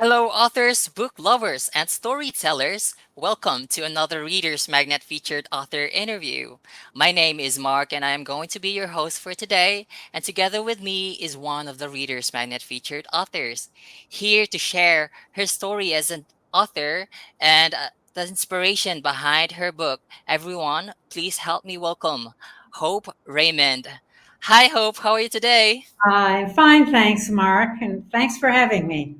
Hello, authors, book lovers, and storytellers. Welcome to another Reader's Magnet featured author interview. My name is Mark, and I am going to be your host for today. And together with me is one of the Reader's Magnet featured authors, here to share her story as an author and the inspiration behind her book. Everyone, please help me welcome Hope Raymond. Hi, Hope. How are you today? I'm fine, thanks, Mark, and thanks for having me.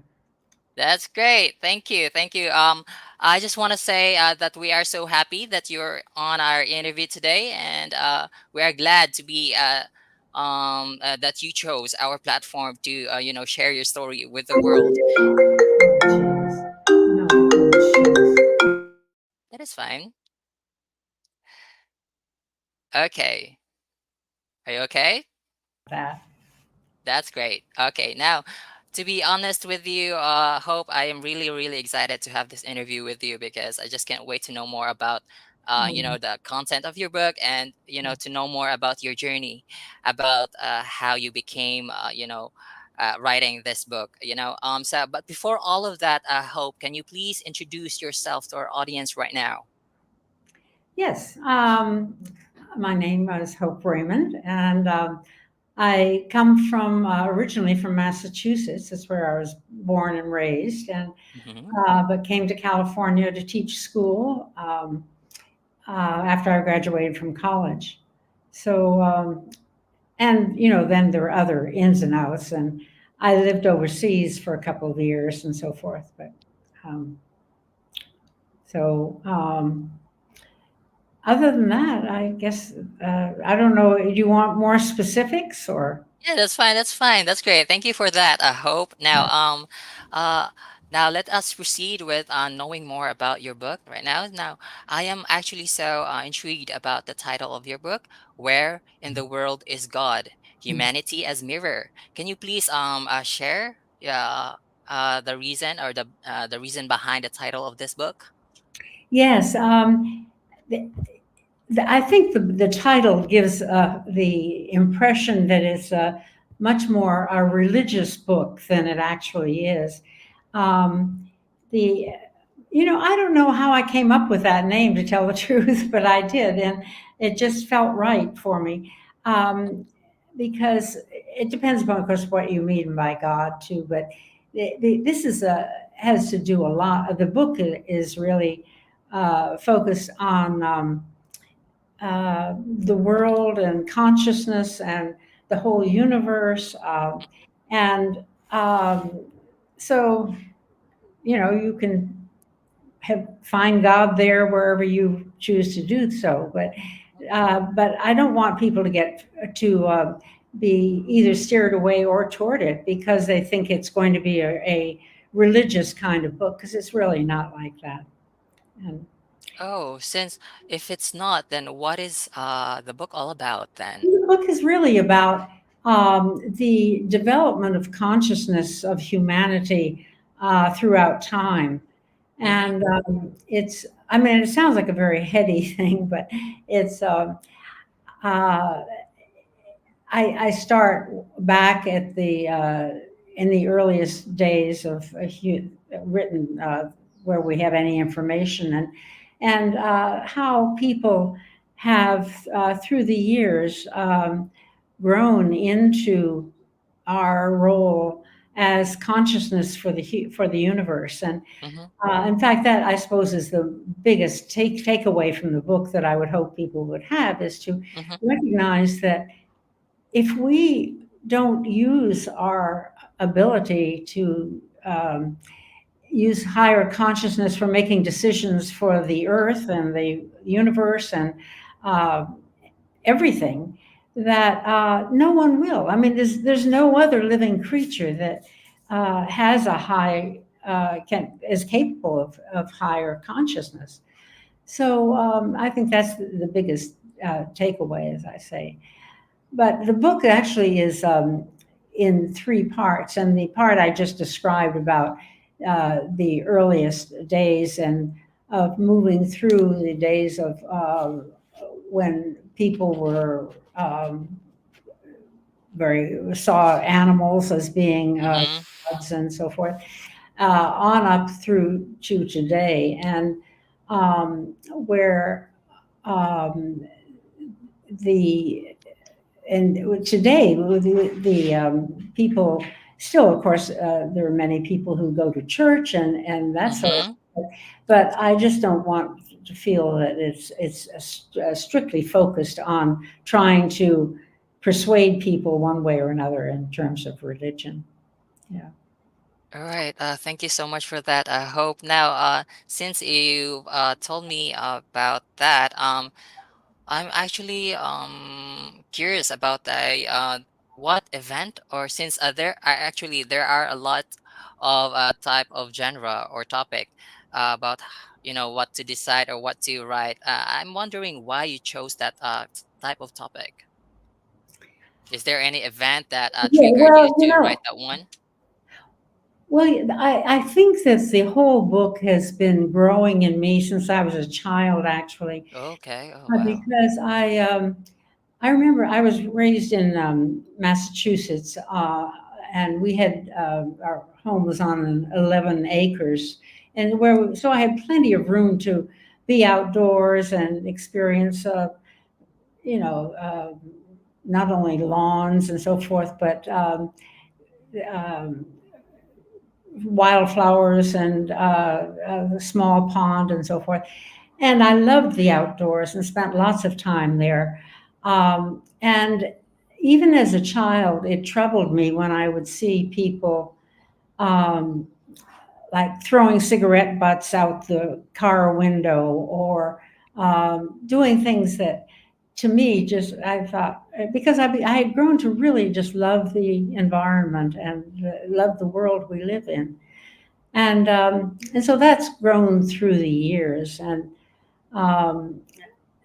That's great. Thank you. Thank you. I just want to say that we are so happy that you're on our interview today, and we are glad to be that you chose our platform to share your story with the world. Oh, jeez. No, oh, That is fine. Okay. Are you okay? that. That's great. Okay, now to be honest with you, Hope, I am really, really excited to have this interview with you because I just can't wait to know more about, Um, the content of your book and to know more about your journey, about how you became, writing this book. But before all of that, Hope, can you please introduce yourself to our audience right now? yes, my name is Hope Raymond, and I come from originally from Massachusetts. That's where I was born and raised, and Mm-hmm. but came to California to teach school after I graduated from college. So and then there were other ins and outs, and I lived overseas for a couple of years and so forth. But um, so other than that, I guess I don't know. Do you want more specifics or? Yeah, that's fine. That's fine. That's great. Thank you for that. I hope uh, now let us proceed with knowing more about your book right now. Now, I am actually so intrigued about the title of your book, "Where in the World is God? Humanity as Mirror." Can you please share the reason or the reason behind the title of this book? Yes, the, I think the title gives the impression that it's much more a religious book than it actually is. Um, the I don't know how I came up with that name to tell the truth, but I did, and it just felt right for me. Um, because it depends upon, of course, what you mean by God too. But this is a has to do a lot. The book is really focused on the world and consciousness and the whole universe, and so you can find God there wherever you choose to do so. But I don't want people to get to be either steered away or toward it because they think it's going to be a religious kind of book, because it's really not like that. And Oh, since if it's not, then what is the book all about then? the book is really about the development of consciousness of humanity throughout time. Mm-hmm. And I mean, it sounds like a very heady thing, but it's, uh, I start back at in the earliest days of written, where we have any information, and how people have, through the years, grown into our role as consciousness for for the universe. And Mm-hmm. in fact, that I suppose is the biggest takeaway from the book that I would hope people would have, is to Mm-hmm. recognize that if we don't use our ability to use higher consciousness for making decisions for the earth and the universe and uh, everything, that no one will. I mean, there's no other living creature that has a high is capable of higher consciousness. So I think that's the biggest takeaway, as I say. But the book actually is in three parts, and the part I just described about the earliest days and of moving through the days of when people were very saw animals as being Mm-hmm. gods and so forth. on up through to today, and where um, the and today people still, of course, there are many people who go to church and that sort of Mm-hmm. stuff, but I just don't want to feel that it's strictly focused on trying to persuade people one way or another in terms of religion. Yeah. All right. Thank you so much for that. I hope now, since you told me about that, I'm actually curious about the what event, or since there are a lot of type of genre or topic about what to decide or what to write. I'm wondering why you chose that type of topic. Is there any event that Yeah, triggered you well, to write that one? I think that the whole book has been growing in me since I was a child, actually, Okay. Oh wow. because I remember I was raised in Massachusetts, and we had our home was on 11 acres, and so I had plenty of room to be outdoors and experience, you know, not only lawns and so forth, but um, wildflowers and a small pond and so forth. And I loved the outdoors and spent lots of time there. And even as a child, it troubled me when I would see people um, like throwing cigarette butts out the car window or doing things that to me just I thought because I had grown to really just love the environment and love the world we live in, and so that's grown through the years, um,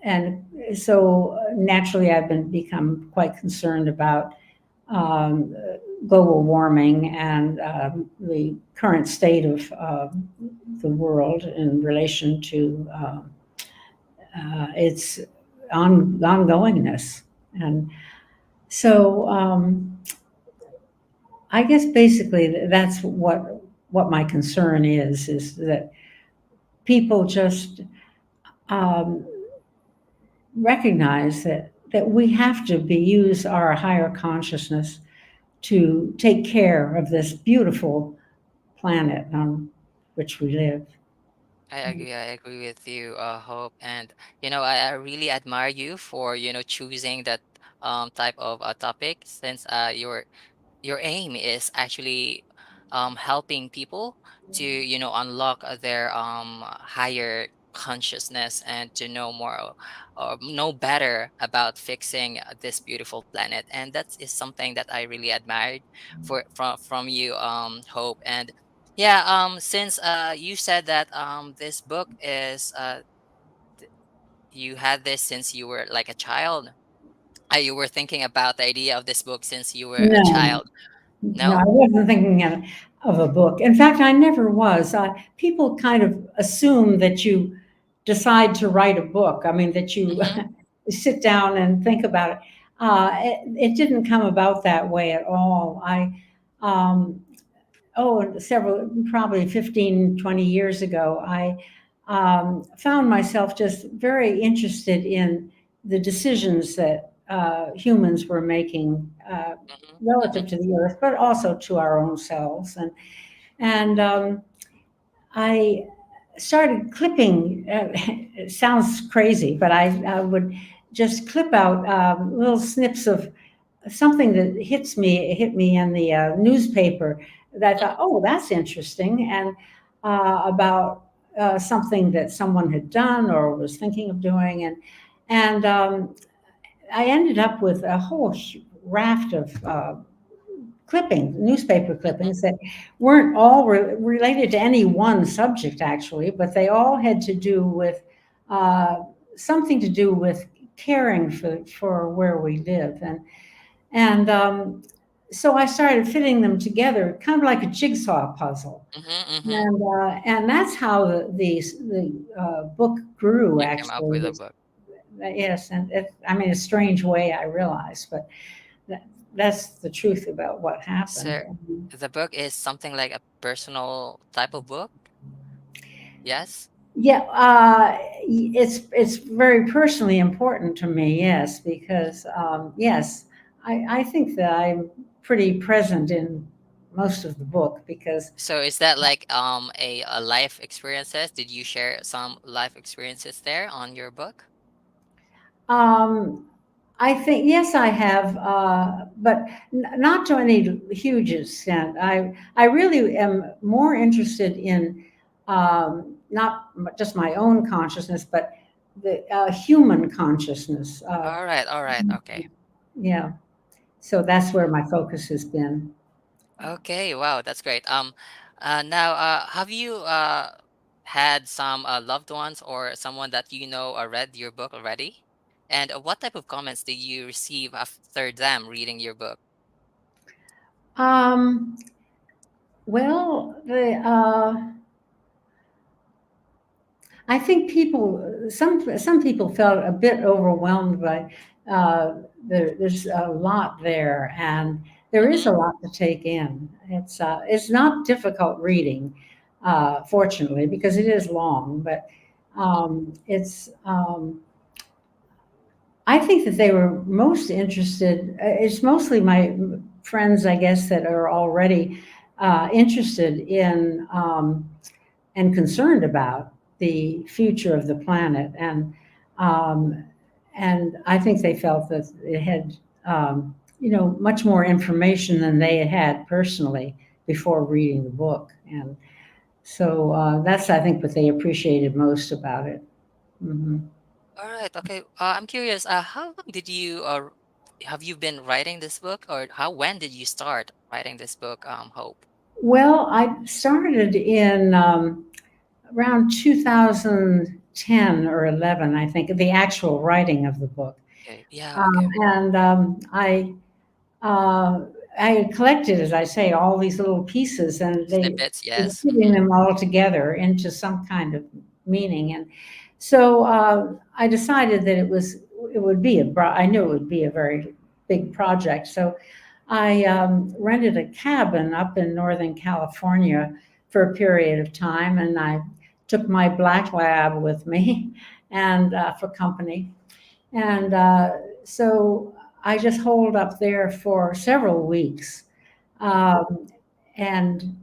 and so naturally I've been become quite concerned about um, global warming and the current state of the world in relation to its ongoingness. And so I guess basically that's what my concern is that people just um, recognize that we have to use our higher consciousness to take care of this beautiful planet on which we live. I agree. I agree with you, Hope. And I really admire you for choosing that type of topic, since your aim is actually helping people to unlock their higher consciousness and to know more or know better about fixing this beautiful planet. And that is something that I really admired from you, Hope. And yeah, since you said that this book is th- you had this since you were like a child. You were thinking about the idea of this book since you were a No, child. no, No? I wasn't thinking of a book. In fact, I never was. People kind of assume that you decide to write a book. I mean, that you Mm-hmm. sit down and think about it. It didn't come about that way at all. Um, several, probably 15, 20 years ago, I found myself just very interested in the decisions that humans were making Mhm, relative mhm, to the earth, but also to our own selves. And I started clipping. It sounds crazy, but I would just clip out little snips of something that hit me in the newspaper that I mhm, thought, oh, that's interesting, and about something that someone had done or was thinking of doing, and I ended up with a whole raft of newspaper mhm, clippings that weren't all related to any one subject actually, but they all had to do with uh, something to do with caring for where we live, and so I started fitting them together, kind of like a jigsaw puzzle. mhm, mhm. And that's how the book grew, You came up actually. with a book. Yes, and I mean, a strange way, I realize, but that's the truth about what happened. So the book is something like a personal type of book. Yes. Yeah, it's very personally important to me. Yes, because yes, I think that I'm pretty present in most of the book because So is that like a life experiences? Did you share some life experiences there on your book? um, I think yes, I have, but not to any huge extent. I really am more interested in not just my own consciousness, but the human consciousness. All right, okay. Yeah. So that's where my focus has been. Okay, wow, that's great. Now, have you had some loved ones or someone that you know read your book already? And what type of comments did you receive after them reading your book? Um, well, I think some people felt a bit overwhelmed by there's a lot there, and there is Mm-hmm. a lot to take in. It's not difficult reading, fortunately, because it is long, but it's. I think that they were most interested. It's mostly my friends, I guess, that are already interested in and concerned about the future of the planet, um, and I think they felt that it had, much more information than they had had personally before reading the book, and so that's I think what they appreciated most about it. Hmm. All right, okay. I'm curious, how long did you have you been writing this book, or when did you start writing this book, Hope? Well, I started in around 2010 or 11, I think, the actual writing of the book. Okay, yeah, okay. And uh, I had collected, as I say, all these little pieces, and they Snippets, were yes. putting Mm-hmm. them all together into some kind of meaning. And so I decided that it would be I knew it would be a very big project. So I rented a cabin up in Northern California for a period of time, and I took my black lab with me and for company. And so I just holed up there for several weeks, um, and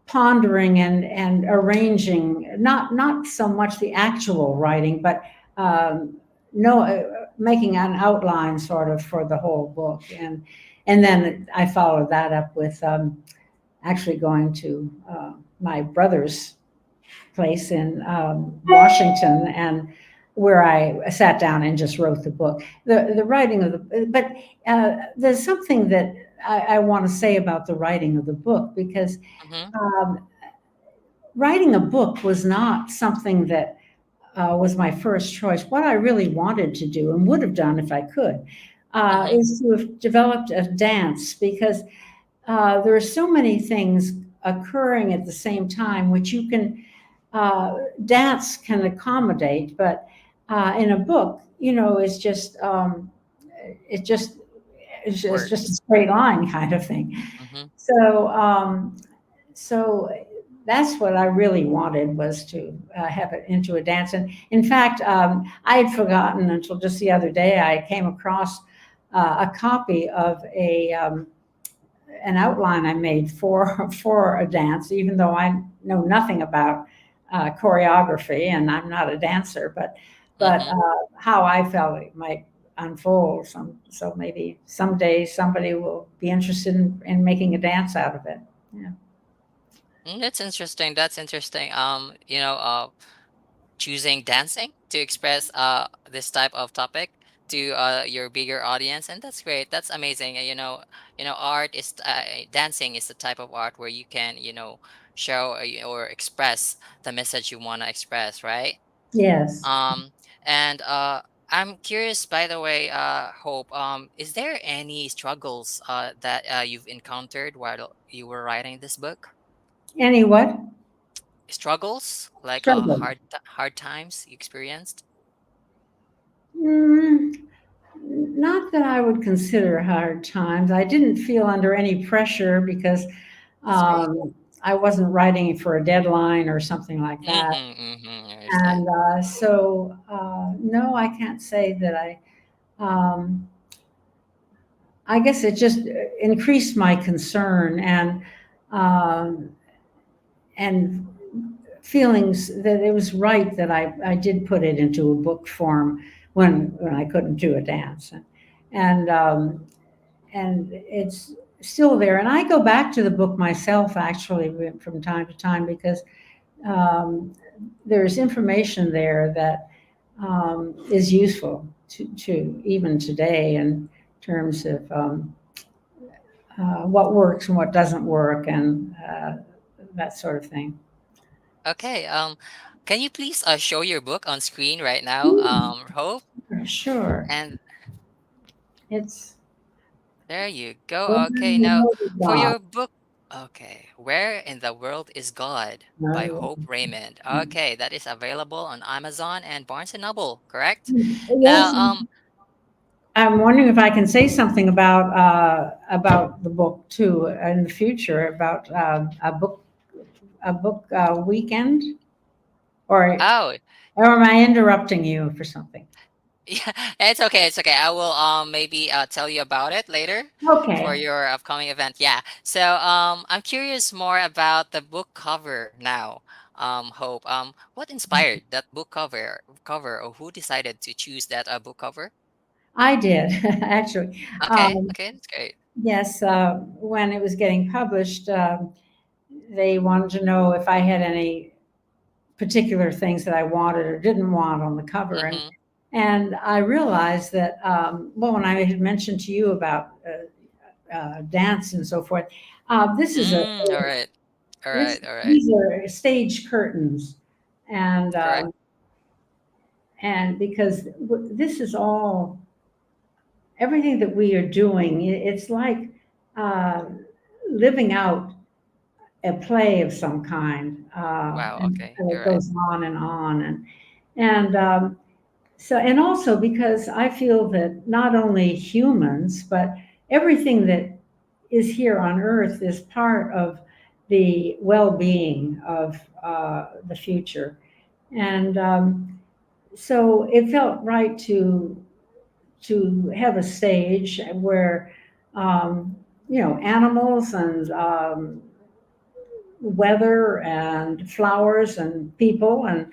pondering and arranging, not so much the actual writing, but no, making an outline sort of for the whole book. And then I followed that up with actually going to my brother's place in Washington, and where I sat down and just wrote the book. The writing of the but there's something that I want to say about the writing of the book because Mm-hmm. um, writing a book was not something that was my first choice. What I really wanted to do and would have done if I could Mm-hmm. is to have developed a dance because there are so many things occurring at the same time, which you can dance can accommodate, but in a book, it just it's just a Words. straight line kind of thing. Mm-hmm. So so that's what I really wanted was to have it into a dance. And in fact, I had forgotten until just the other day I came across a copy of a an outline I made for for a dance, even though I know nothing about choreography and I'm not a dancer, but Mm-hmm. how I felt it might unfold. So maybe someday somebody will be interested in making a dance out of it. Yeah. That's interesting. That's interesting. Choosing dancing to express this type of topic to your bigger audience, and that's great. That's amazing. Art is dancing is the type of art where you can show or express the message you want to express, right? Yes. And I'm curious, by the way, Hope, is there any struggles that you've encountered while you were writing this book? Any what? Struggles like Struggle. hard times you experienced? Mm, Not that I would consider hard times. I didn't feel under any pressure because That's great. I wasn't writing for a deadline or something like that. I And understand. no, I can't say that um, I guess it just increased my concern um, and feelings that it was right that I did put it into a book form when I couldn't do a dance. And, um, and it's still there. And I go back to the book myself actually from time to time because um, there's information there that is useful to even today in terms of what works and what doesn't work and that sort of thing. Okay. Can you please show your book on screen right now, Hope? Sure. And It's there you go. Where Okay, in the now World is for God? your book. Okay, Where in the World is God by No. Hope Raymond. Okay, that is available on Amazon and Barnes and Noble, correct? Now, Yes, I'm wondering if I can say something about the book too in the future about a book weekend, or oh, or am I interrupting you for something? yeah, it's okay. It's okay. I will maybe tell you about it later for Okay, your upcoming event. Yeah. So I'm curious more about the book cover now. Hope. What inspired that book cover, or who decided to choose that book cover? I did actually. Okay. Um, Okay, that's great. yes, when it was getting published, they wanted to know if I had any particular things that I wanted or didn't want on the cover. Mm-hmm. And I realized that, well, when I had mentioned to you about dance and so forth, this is All right. All this, right. All right. these are stage curtains. And, Correct. and because this is all, everything that we are doing, it's like uh, living out a play of some kind. Wow. And Okay. it You're right. goes on and on. And so, and also because I feel that not only humans, but everything that is here on earth is part of the well being of the future. And so it felt right to have a stage where, um, animals and weather and flowers and people and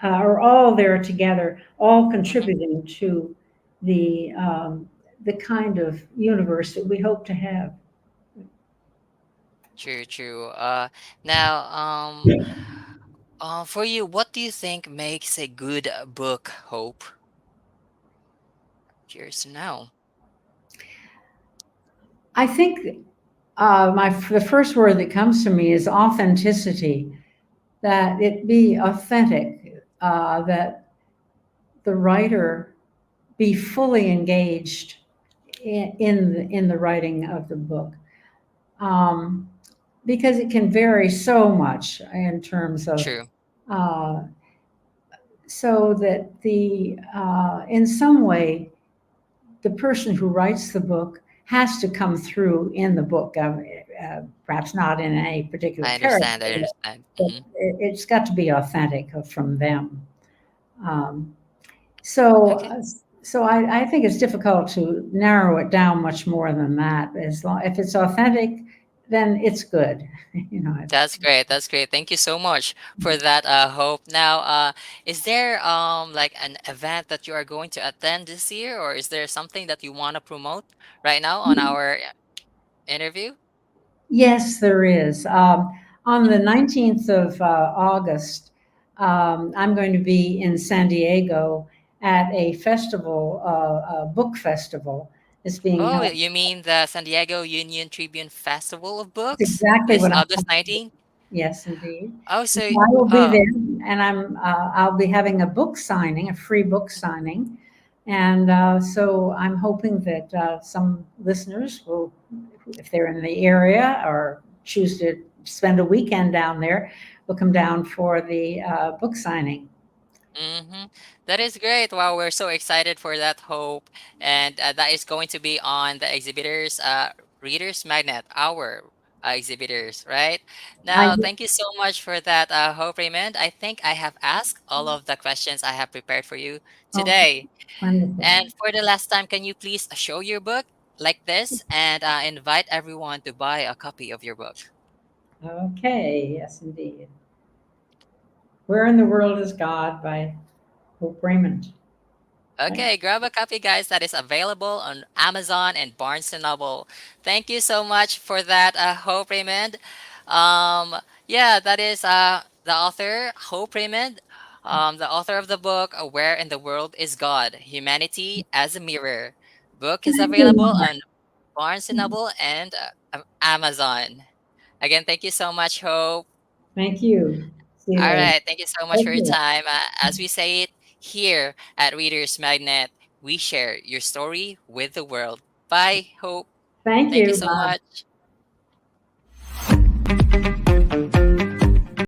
are all there together, all Mm-hmm. contributing to the kind of universe that we hope to have. True. True. Now, for you, what do you think makes a good book, Hope? Curious to know. I think the first word that comes to me is authenticity. That it be authentic. That the writer be fully engaged in the writing of the book. Um, because it can vary so much in terms of True. uh, so that in some way the person who writes the book has to come through in the book, perhaps not in any particular I character, understand. I understand. but Mm-hmm. it's got to be authentic from them. um, so Okay. so I think it's difficult to narrow it down much more than that. As long if it's authentic, then it's good. you know That's great. That's great. Thank you so much for that, Hope. Now, is there like an event that you are going to attend this year, or is there something that you want to promote right now on our interview? Yes, there is. On the Mhm. 19th of August, I'm going to be in San Diego at a festival, a book festival. It's being Oh, held. you mean the San Diego Union Tribune Festival of That's Books exactly this what I'm. August 19th? Yes, indeed. Oh, And so so I will be uh, there, and I'll be having a book signing, a free book signing, and so I'm hoping that some listeners will, if they're in the area or choose to spend a weekend down there, will come down for the book signing. Mm-hmm. That is great. Wow, we're so excited for that, Hope. And that is going to be on the exhibitors, Readers Magnet, our exhibitors, right? I, Now, thank you so much for that, Hope Raymond. I think I have asked all of the questions I have prepared for you okay, today. wonderful. And for the last time, can you please show your book like this and invite everyone to buy a copy of your book? Okay, yes, indeed. Where in the World is God by Hope Raymond. Right? Okay, grab a copy, guys. That is available on Amazon and Barnes& and Noble. Thank you so much for that, Hope Raymond. Yeah, that is the author, Hope Raymond, the author of the book, Where in the World is God? Humanity as a Mirror. Book is Thank you, available Mark. on Barnes& and Noble and Amazon. Again, thank you so much, Hope. Thank you. See you All later. right. Thank you so much for your Okay. time. As we say it here at Readers Magnet, we share your story with the world. Bye, Hope. Thank Thank you you, so Bob. much.